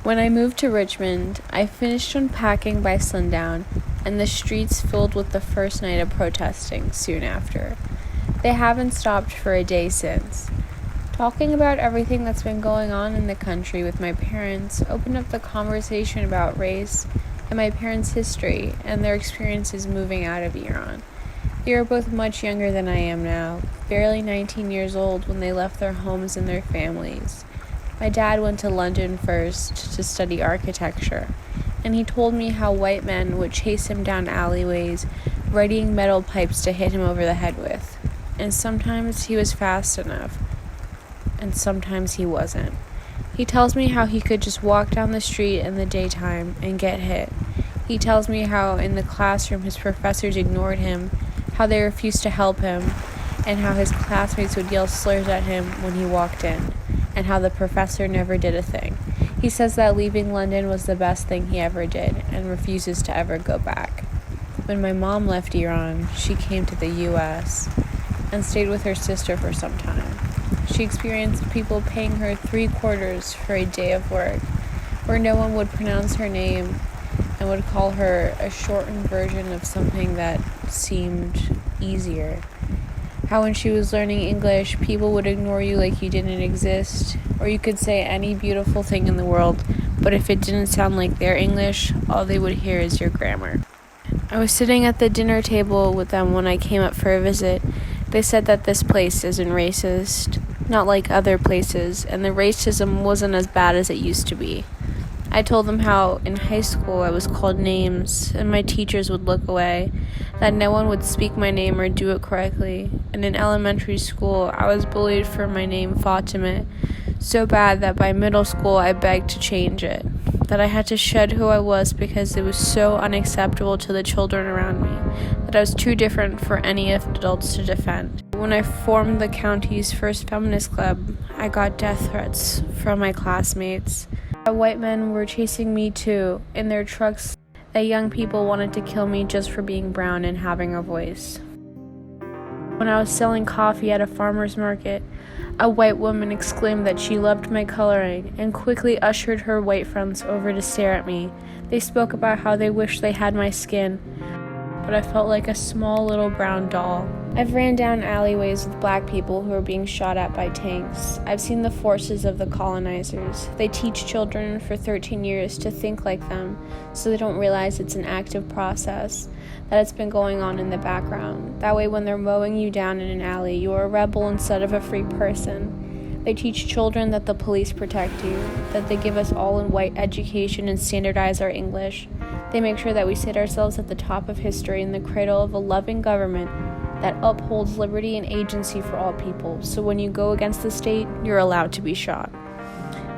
When I moved to Richmond, I finished unpacking by sundown, and the streets filled with the first night of protesting soon after. They haven't stopped for a day since. Talking about everything that's been going on in the country with my parents opened up the conversation about race and my parents' history and their experiences moving out of Iran. They are both much younger than I am now, barely 19 years old when they left their homes and their families. My dad went to London first to study architecture, and he told me how white men would chase him down alleyways, readying metal pipes to hit him over the head with. And sometimes he was fast enough, and sometimes he wasn't. He tells me how he could just walk down the street in the daytime and get hit. He tells me how in the classroom his professors ignored him, how they refused to help him, and how his classmates would yell slurs at him when he walked in, and how the professor never did a thing. He says that leaving London was the best thing he ever did and refuses to ever go back. When my mom left Iran, she came to the US and stayed with her sister for some time. She experienced people paying her $3 for a day of work, where no one would pronounce her name and would call her a shortened version of something that seemed easier. How when she was learning English, people would ignore you like you didn't exist, or you could say any beautiful thing in the world, but if it didn't sound like their English, all they would hear is your grammar. I was sitting at the dinner table with them when I came up for a visit. They said that this place isn't racist, not like other places, and the racism wasn't as bad as it used to be. I told them how in high school I was called names and my teachers would look away, that no one would speak my name or do it correctly, and in elementary school I was bullied for my name Fatima, so bad that by middle school I begged to change it, that I had to shed who I was because it was so unacceptable to the children around me, that I was too different for any adults to defend. When I formed the county's first feminist club, I got death threats from my classmates. White men were chasing me too, in their trucks, that young people wanted to kill me just for being brown and having a voice. When I was selling coffee at a farmer's market, a white woman exclaimed that she loved my coloring and quickly ushered her white friends over to stare at me. They spoke about how they wished they had my skin, but I felt like a small little brown doll. I've ran down alleyways with black people who are being shot at by tanks. I've seen the forces of the colonizers. They teach children for 13 years to think like them, so they don't realize it's an active process, that it's been going on in the background. That way when they're mowing you down in an alley, you are a rebel instead of a free person. They teach children that the police protect you, that they give us all in white education and standardize our English. They make sure that we sit ourselves at the top of history in the cradle of a loving government that upholds liberty and agency for all people, so when you go against the state, you're allowed to be shot.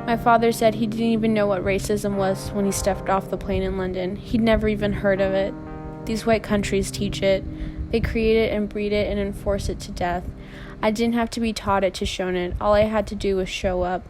My father said he didn't even know what racism was when he stepped off the plane in London. He'd never even heard of it. These white countries teach it. They create it and breed it and enforce it to death. I didn't have to be taught it to shown it. All I had to do was show up.